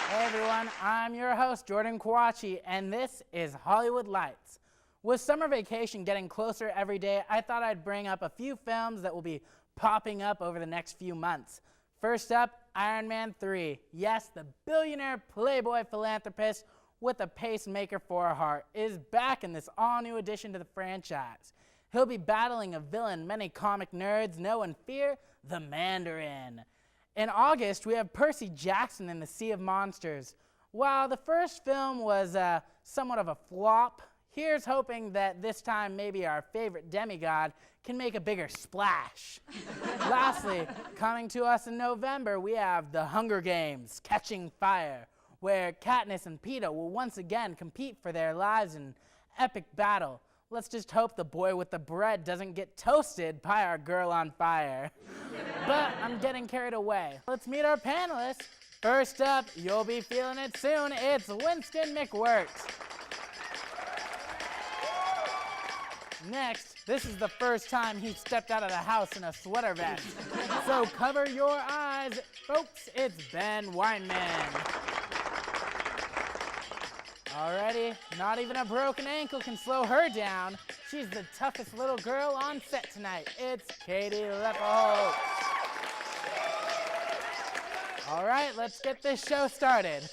Hey everyone, I'm your host, Jordan Kawachi, and this is Hollywood Lights. With summer vacation getting closer every day, I thought I'd bring up a few films that will be popping up over the next few months. First up, Iron Man 3. Yes, the billionaire playboy philanthropist with a pacemaker for a heart is back in this all-new addition to the franchise. He'll be battling a villain many comic nerds know and fear, the Mandarin. In August, we have Percy Jackson in the Sea of Monsters. While the first film was somewhat of a flop, here's hoping that this time maybe our favorite demigod can make a bigger splash. Lastly, coming to us in November, we have The Hunger Games: Catching Fire, where Katniss and Peeta will once again compete for their lives in epic battle. Let's just hope the boy with the bread doesn't get toasted by our girl on fire. But I'm getting carried away. Let's meet our panelists. First up, you'll be feeling it soon, it's Winston McWorks. Next, this is the first time he stepped out of the house in a sweater vest. So cover your eyes, folks, it's Ben Weinman. Alrighty, not even a broken ankle can slow her down. She's the toughest little girl on set tonight. It's Katie Leppeholt. All right, let's get this show started.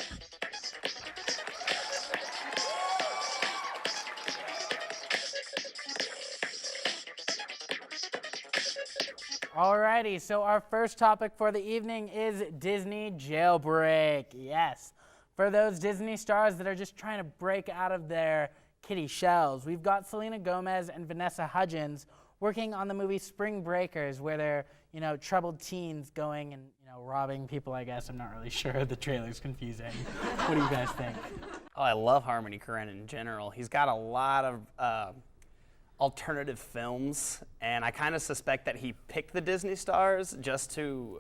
Alrighty, so our first topic for the evening is Disney jailbreak. Yes. For those Disney stars that are just trying to break out of their kiddie shells, we've got Selena Gomez and Vanessa Hudgens working on the movie Spring Breakers, where they're, troubled teens going and, robbing people, I guess. I'm not really sure. The trailer's confusing. What do you guys think? Oh, I love Harmony Korine in general. He's got a lot of alternative films, and I kind of suspect that he picked the Disney stars just to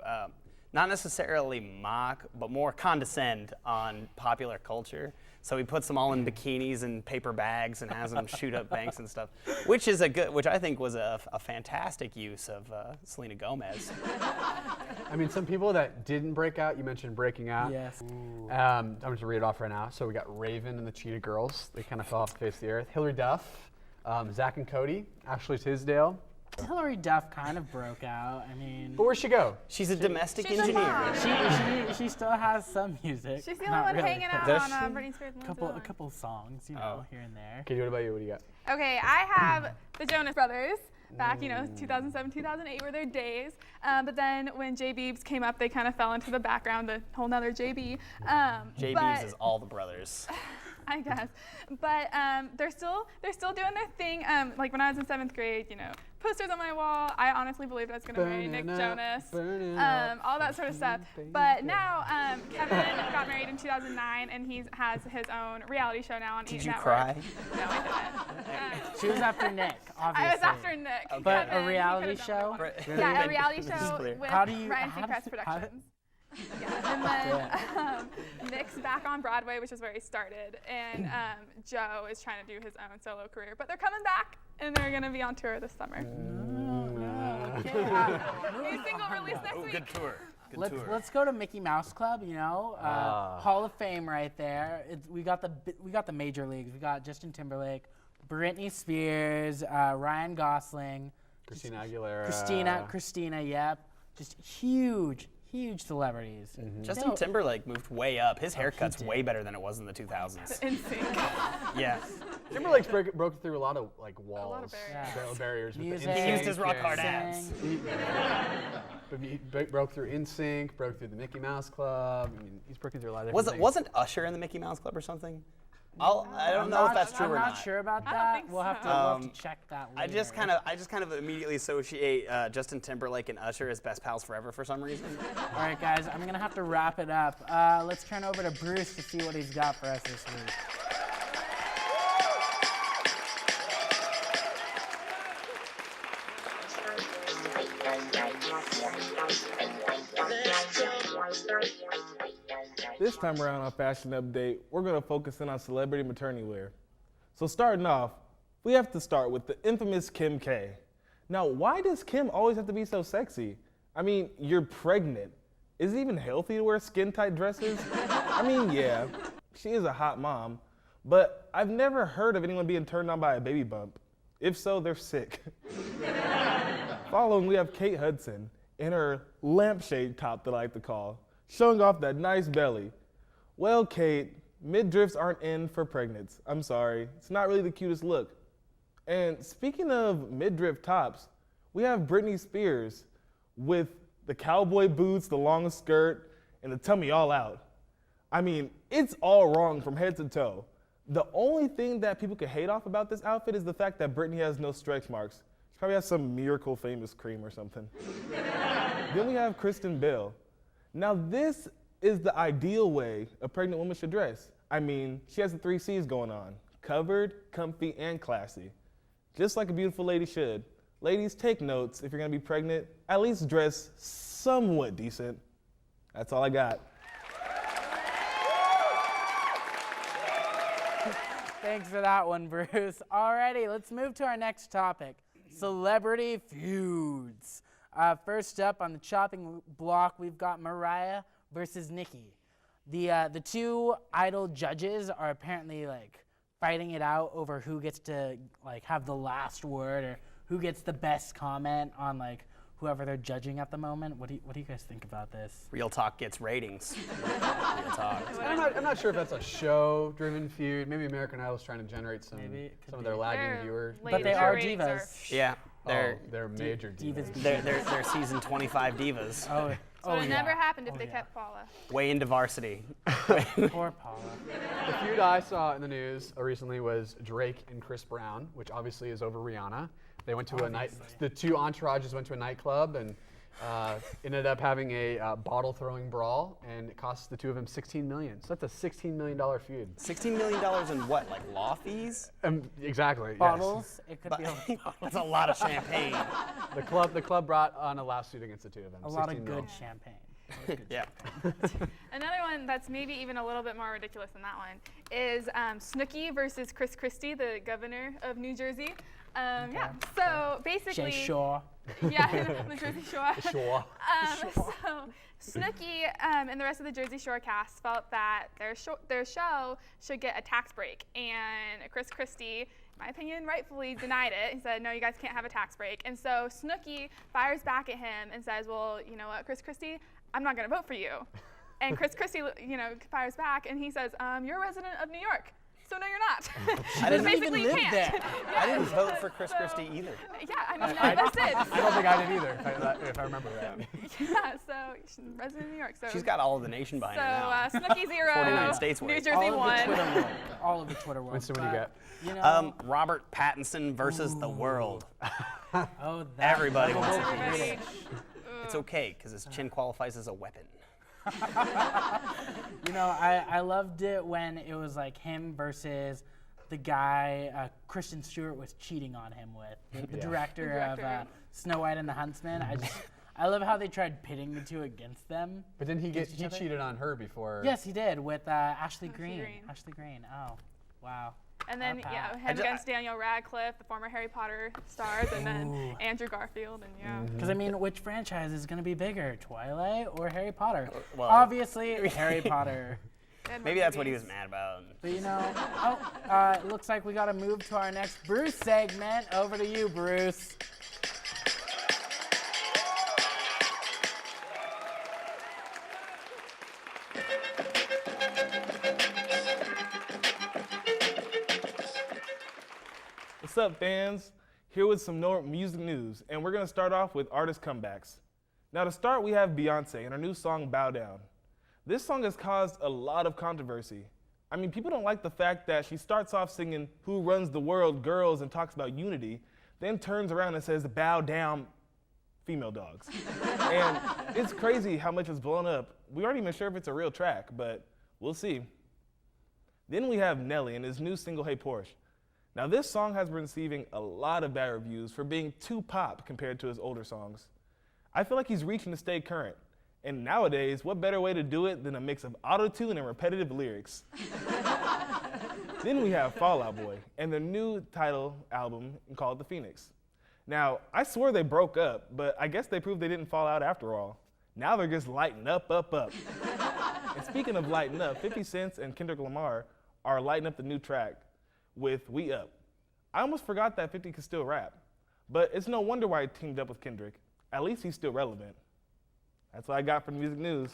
not necessarily mock, but more condescend on popular culture. So he puts them all in bikinis and paper bags and has them shoot up banks and stuff, which I think was a fantastic use of Selena Gomez. I mean, some people that didn't break out, you mentioned breaking out. Yes. I'm just gonna read it off right now. So we got Raven and the Cheetah Girls. They kind of fell off the face of the earth. Hilary Duff, Zach and Cody, Ashley Tisdale. Hilary Duff kind of broke out. I mean, but where'd she go? She's a domestic she's engineer. She still has some music. She's the Not only one really. hanging out on Britney Spears' A couple songs, here and there. Katie, what about you? What do you got? Okay, I have the Jonas Brothers. Back, 2007, 2008 were their days. But then when J. Beebs came up, they kind of fell into the background, a whole nother JB. J. Beebs is all the brothers. I guess, but they're still doing their thing. Like when I was in 7th grade, posters on my wall. I honestly believed I was going to marry Nick Jonas, all that sort of stuff. But now Kevin got married in 2009, and he has his own reality show now on E! Did you Network. cry? No, I didn't. She was after Nick, obviously. I was after Nick. But Kevin, a reality show? Yeah, a reality show with How do you- Ryan how Seacrest does- Productions. Yeah, and then Nick's back on Broadway, which is where he started, and Joe is trying to do his own solo career. But they're coming back, and they're going to be on tour this summer. New single released next week. Good tour. Let's go to Mickey Mouse Club. Hall of Fame right there. We got the major leagues. We got Justin Timberlake, Britney Spears, Ryan Gosling, Christina Aguilera. Christina. Yep, just huge celebrities. Mm-hmm. Justin Timberlake moved way up. His haircut's way better than it was in the 2000s. In sync. Yeah. Timberlake's broke through a lot of walls, A lot of barriers. barriers. with the Music. NSYNC He used his rock hard and- abs. He broke through NSYNC, broke through the Mickey Mouse Club. I mean, he's broken through a lot of different things. Wasn't Usher in the Mickey Mouse Club or something? I don't know if that's true or not. I'm not sure about I don't that. think We'll have to check that later. I just kind of immediately associate Justin Timberlake and Usher as best pals forever for some reason. All right, guys, I'm going to have to wrap it up. Let's turn over to Bruce to see what he's got for us this week. This time around on Fashion Update, we're going to focus in on celebrity maternity wear. So starting off, we have to start with the infamous Kim K. Now, why does Kim always have to be so sexy? I mean, you're pregnant. Is it even healthy to wear skin-tight dresses? I mean, yeah, she is a hot mom, but I've never heard of anyone being turned on by a baby bump. If so, they're sick. Following, we have Kate Hudson in her lampshade top that I like to call, showing off that nice belly. Well, Kate, midriffs aren't in for pregnants. I'm sorry, it's not really the cutest look. And speaking of midriff tops, we have Britney Spears with the cowboy boots, the long skirt, and the tummy all out. I mean, it's all wrong from head to toe. The only thing that people could hate off about this outfit is the fact that Britney has no stretch marks. She probably has some Miracle Famous cream or something. Then we have Kristen Bell. Now this is the ideal way a pregnant woman should dress. I mean, she has the 3 C's going on: covered, comfy, and classy. Just like a beautiful lady should. Ladies, take notes. If you're gonna be pregnant, at least dress somewhat decent. That's all I got. Thanks for that one, Bruce. Alrighty, let's move to our next topic, celebrity feuds. First up on the chopping block, we've got Mariah versus Nicki. The two idol judges are apparently fighting it out over who gets to have the last word or who gets the best comment on whoever they're judging at the moment. What do you guys think about this? Real talk gets ratings. Real talk. I'm not sure if that's a show-driven feud. Maybe American Idol's trying to generate some of their lagging viewers. But they are divas. Yeah, They're major divas. they're season 25 divas. So it never happened if they kept Paula. Way into varsity. Poor Paula. The feud I saw in the news recently was Drake and Chris Brown, which obviously is over Rihanna. They went to a night. The two entourages went to a nightclub and ended up having a bottle-throwing brawl, and it cost the two of them $16 million. So that's a $16 million feud. $16 million in what, law fees? Exactly. Bottles. Yes. It could be That's a lot of champagne. The club brought on a lawsuit against the two of them. a lot of good champagne. Yeah. Another one that's maybe even a little bit more ridiculous than that one is Snooki versus Chris Christie, the governor of New Jersey. Yeah, so basically. Jay Shaw. Yeah, the Jersey Shore. Sure. So Snooki and the rest of the Jersey Shore cast felt that their show should get a tax break, and Chris Christie, in my opinion, rightfully denied it. He said, no, you guys can't have a tax break. And so Snooki fires back at him and says, well, you know what, Chris Christie, I'm not going to vote for you. And Chris Christie, fires back, and he says, you're a resident of New York. So no, you're not. I didn't basically even live you can't. there. Yeah, I didn't vote for Chris Christie either. Yeah, I mean, that's it. I don't think I did either, if I remember right. Yeah, so she's a resident of New York. So She's got all of the nation behind her now. Snooki 0, 49 states New worth. Jersey 1. All of the Twitter world. Winston, what do you But, got? Robert Pattinson versus the world. Oh, that. Everybody wants to Everybody. be. It's okay, because his chin qualifies as a weapon. I loved it when it was him versus the guy Kristen Stewart was cheating on him with, the director of Snow White and the Huntsman. I love how they tried pitting the two against them. But then he cheated on her before. Yes, he did with Ashley Greene. Ashley Greene. Oh, wow. And then, Wow. him against Daniel Radcliffe, the former Harry Potter stars, and then Andrew Garfield, and Because which franchise is going to be bigger, Twilight or Harry Potter? Well, Obviously, Harry Potter. Maybe that's what he was mad about. But it looks like we got to move to our next Bruce segment. Over to you, Bruce. What's up, fans? Here with some more music news, and we're gonna start off with artist comebacks. Now to start, we have Beyonce and her new song, Bow Down. This song has caused a lot of controversy. I mean, people don't like the fact that she starts off singing Who Runs the World, Girls, and talks about unity, then turns around and says, bow down, female dogs. And it's crazy how much it's blown up. We aren't even sure if it's a real track, but we'll see. Then we have Nelly and his new single, Hey Porsche. Now this song has been receiving a lot of bad reviews for being too pop compared to his older songs. I feel like he's reaching to stay current. And nowadays, what better way to do it than a mix of auto-tune and repetitive lyrics? Then we have Fall Out Boy and their new title album called The Phoenix. Now, I swore they broke up, but I guess they proved they didn't fall out after all. Now they're just lighting up. And speaking of lighting up, 50 Cent and Kendrick Lamar are lighting up the new track with We Up. I almost forgot that 50 could still rap, but it's no wonder why he teamed up with Kendrick. At least he's still relevant. That's what I got from Music News.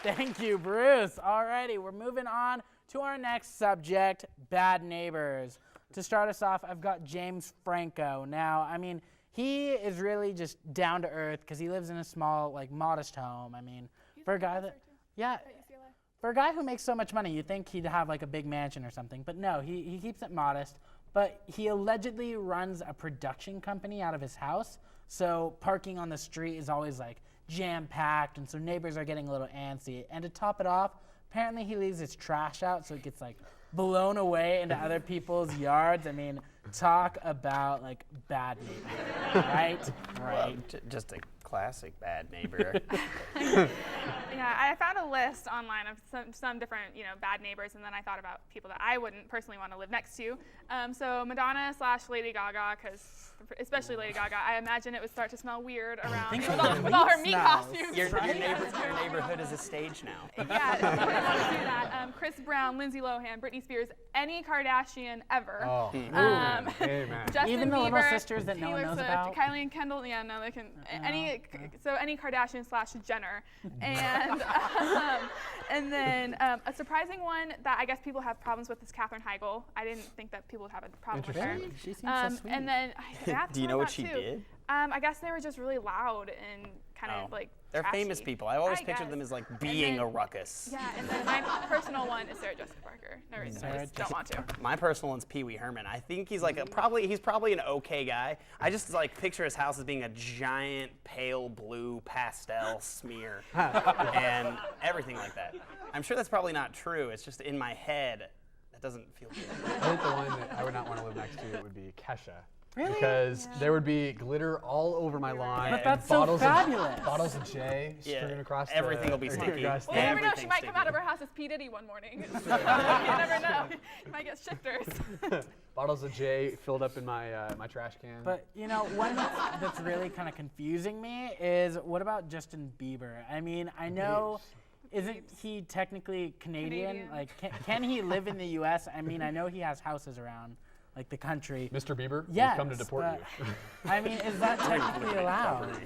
Thank you, Bruce. Alrighty, we're moving on to our next subject, bad neighbors. To start us off, I've got James Franco. Now, I mean, he is really just down to earth because he lives in a small, like, modest home. I mean, for a guy that, yeah, for a guy who makes so much money, you'd think he'd have like a big mansion or something. But no, he keeps it modest. But he allegedly runs a production company out of his house. So parking on the street is always like jam-packed, and so neighbors are getting a little antsy. And to top it off, apparently he leaves his trash out so it gets like blown away into other people's yards. I mean, talk about like bad neighbor, right? Well, just a classic bad neighbor. Yeah, I found a list online of some different, bad neighbors, and then I thought about people that I wouldn't personally want to live next to. So Madonna / Lady Gaga, because especially Lady Gaga, I imagine it would start to smell weird around with all her meat costumes. Your neighborhood is a stage now. Yeah, I wouldn't want to do that. Chris Brown, Lindsay Lohan, Britney Spears, any Kardashian ever. Oh, amen. Justin Even the Bieber, little sisters that no one Taylor knows Swift, about? Kylie and Kendall. Yeah, no, they can. Any Kardashian / Jenner, and then a surprising one that I guess people have problems with is Katherine Heigl. I didn't think that people would have a problem with her. Interesting. She seems so sweet. And then Do you know what she did? I guess they were just really loud and kind of like. They're trashy. famous people. I've always I pictured guess. them as like And being then- a ruckus. Yeah, and then my personal one is Sarah Jessica Parker. No reason, I just don't want to. My personal one's Pee Wee Herman. I think he's like he's probably an okay guy. I just like picture his house as being a giant pale blue pastel smear and everything like that. I'm sure that's probably not true. It's just in my head. That doesn't feel good. I think the one that I would not want to live next to would be Kesha. Really? Because there would be glitter all over my lawn. But and that's so fabulous. Bottles of J streaming across everything will be sticky. across Well, you never know. She Everything's might come sticky. out of her house as P. Diddy one morning. So, you never know. You might get shifters. Bottles of J filled up in my my trash can. But one that's really kind of confusing me is what about Justin Bieber? I mean, I know, isn't he technically Canadian? Like, can he live in the U.S.? I mean, I know he has houses around like the country. Mr. Bieber, Yes, we've come to deport you. I mean, is that technically allowed?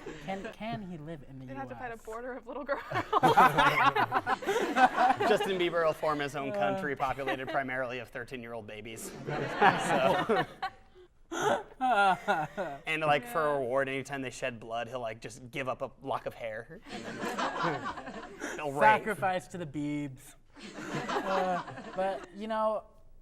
Can he live in the They'd U.S.? have to fight a border of little girls. Justin Bieber will form his own country populated primarily of 13-year-old babies. So. And like for a reward, anytime they shed blood, he'll like just give up a lock of hair. And then he'll rave. Sacrifice to the Biebs. But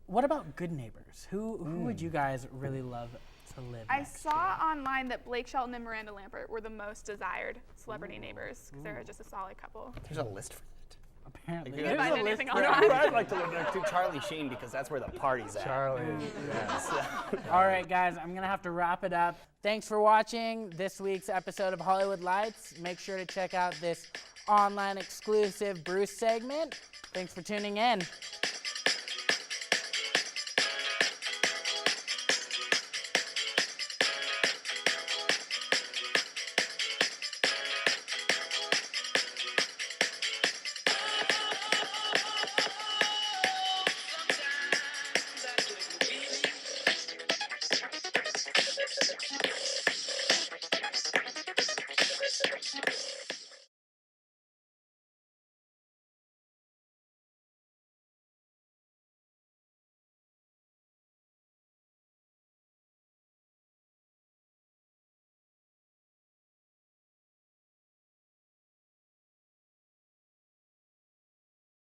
what about good neighbors? Who would you guys really love to live I next saw online that Blake Shelton and Miranda Lambert were the most desired celebrity neighbors because they're just a solid couple. There's a list for that. Apparently. You There's find a anything list online? for- I'd like to live next to Charlie Sheen because that's where the party's at. Charlie. Yeah. All right, guys, I'm going to have to wrap it up. Thanks for watching this week's episode of Hollywood Lights. Make sure to check out this online exclusive Bruce segment. Thanks for tuning in.